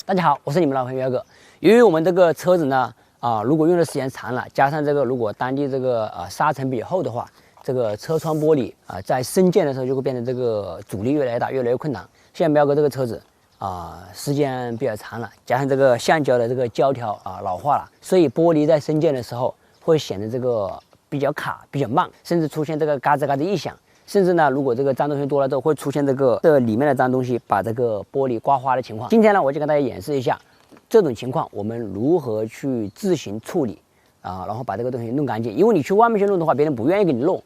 大家好，我是你们老朋友喵哥。由于我们这个车子呢，如果用的时间长了，加上这个如果当地这个沙尘比较厚的话，这个车窗玻璃在生建的时候就会变成这个阻力越来越大，越来越困难。像喵哥这个车子时间比较长了，加上这个橡胶的这个胶条老化了，所以玻璃在生建的时候会显得这个比较卡、比较慢，甚至出现这个嘎吱嘎吱异响。甚至呢，如果这个脏东西多了之后，会出现这里面的脏东西把这个玻璃刮花的情况。今天呢，我就跟大家演示一下这种情况，我们如何去自行处理然后把这个东西弄干净。因为你去外面去弄的话，别人不愿意给你弄。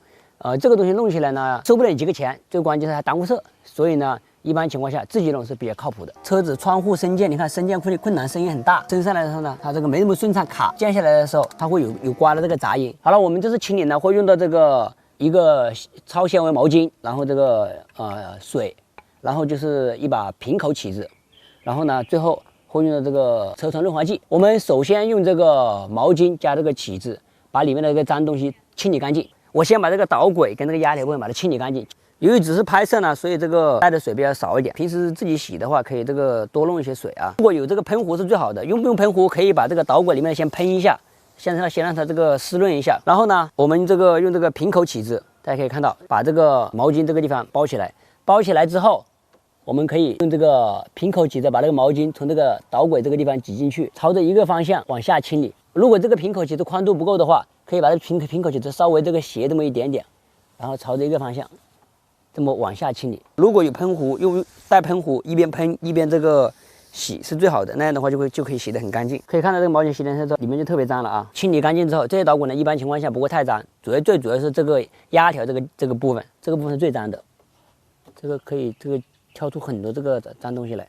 这个东西弄起来呢，收不了你几个钱，最关键是还耽误事。所以呢，一般情况下自己弄是比较靠谱的。车子窗户生建，你看生建困难，声音很大，升上来的时候呢，它这个没那么顺畅，卡降下来的时候，它会有刮的这个杂音。好了，我们这次清理呢，会用到这个一个超纤维毛巾，然后这个水，然后就是一把平口起子，然后呢，最后会用到这个车窗润滑剂。我们首先用这个毛巾加这个起子，把里面的这个脏东西清理干净。我先把这个导轨跟这个压条部分把它清理干净。由于只是拍摄呢，所以这个带的水比较少一点。平时自己洗的话，可以这个多弄一些水啊。如果有这个喷壶是最好的，用不用喷壶可以把这个导轨里面先喷一下。先让它这个湿润一下，然后呢，我们这个用这个平口起子，大家可以看到，把这个毛巾这个地方包起来。包起来之后，我们可以用这个平口起子把这个毛巾从这个导轨这个地方挤进去，朝着一个方向往下清理。如果这个平口起子宽度不够的话，可以把这平口起子稍微这个斜这么一点点，然后朝着一个方向这么往下清理。如果有喷壶，带喷壶一边喷一边这个洗是最好的，那样的话就可以洗得很干净。可以看到这个毛巾洗完之后，里面就特别脏了啊。清理干净之后，这些导轨呢，一般情况下不会太脏，最主要是这个压条这个部分，这个部分是最脏的。这个可以挑出很多这个脏东西来。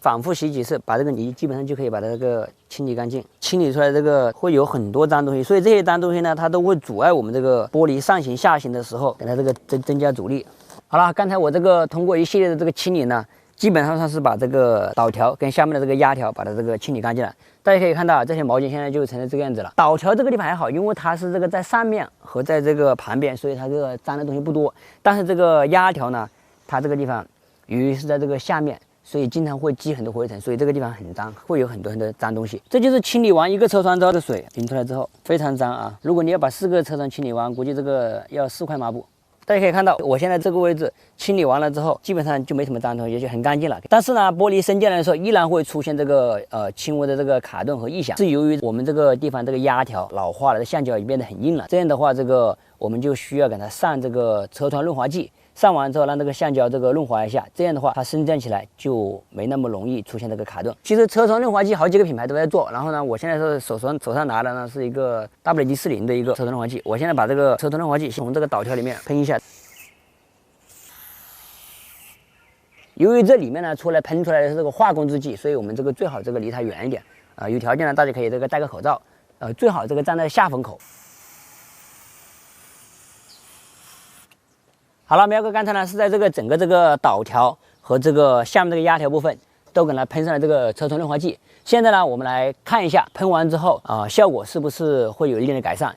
反复洗几次，把这个泥基本上就可以把它这个清理干净。清理出来这个会有很多脏东西，所以这些脏东西呢，它都会阻碍我们这个玻璃上行下行的时候，给它这个增加阻力。好了，刚才我这个通过一系列的这个清理呢，基本上是把这个导条跟下面的这个压条把它这个清理干净了。大家可以看到，这些毛巾现在就成了这个样子了。导条这个地方还好，因为它是这个在上面和在这个旁边，所以它这个脏的东西不多。但是这个压条呢，它这个地方由于是在这个下面，所以经常会积很多灰尘，所以这个地方很脏，会有很多脏东西。这就是清理完一个车窗之后的水淋出来之后，非常脏啊！如果你要把4个车窗清理完，估计这个要4块抹布。大家可以看到，我现在这个位置清理完了之后，基本上就没什么脏东西，就很干净了。但是呢，玻璃生建的时候依然会出现这个轻微的这个卡顿和异响，是由于我们这个地方这个压条老化了，橡胶也变得很硬了。这样的话，这个我们就需要给它上这个车窗润滑剂。上完之后，让这个橡胶这个润滑一下，这样的话它生建起来就没那么容易出现这个卡顿。其实车窗润滑剂好几个品牌都在做，然后呢，我现在是手上拿的呢是一个 WD-40的一个车窗润滑剂。我现在把这个车窗润滑剂从这个导条里面喷一下。由于这里面呢喷出来的是这个化工制剂，所以我们这个最好这个离它远一点有条件呢，大家可以这个戴个口罩最好这个站在下风口。好了，喵哥刚才呢是在这个整个这个导条和这个下面这个压条部分都给它喷上了这个车窗润滑剂。现在呢，我们来看一下喷完之后效果是不是会有一定的改善。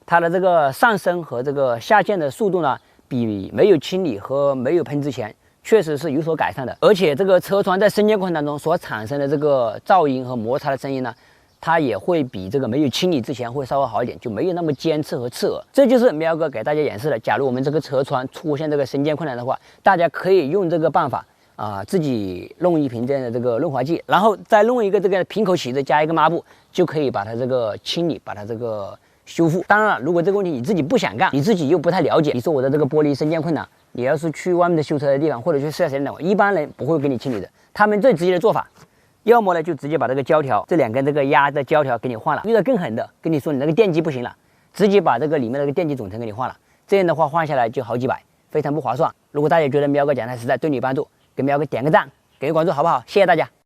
它的这个上升和这个下降的速度呢，比没有清理和没有喷之前确实是有所改善的。而且这个车窗在生建过程当中所产生的这个噪音和摩擦的声音呢，它也会比这个没有清理之前会稍微好一点，就没有那么尖刺和刺耳。这就是喵哥给大家演示的。假如我们这个车窗出现这个生建困难的话，大家可以用这个办法自己弄一瓶这样的这个润滑剂，然后再弄一个这个平口起子加一个抹布，就可以把它这个清理，把它这个修复。当然了，如果这个问题你自己不想干，你自己又不太了解，你说我的这个玻璃生建困难，你要是去外面的修车的地方或者去4S店的话，一般人不会给你清理的。他们最直接的做法，要么呢就直接把这个胶条这2根这个压的胶条给你换了，遇到更狠的，跟你说你那个电机不行了，直接把这个里面那个电机总成给你换了。这样的话换下来就好几百，非常不划算。如果大家觉得喵哥讲的实在对你有帮助，给喵哥点个赞，给个关注好不好？谢谢大家。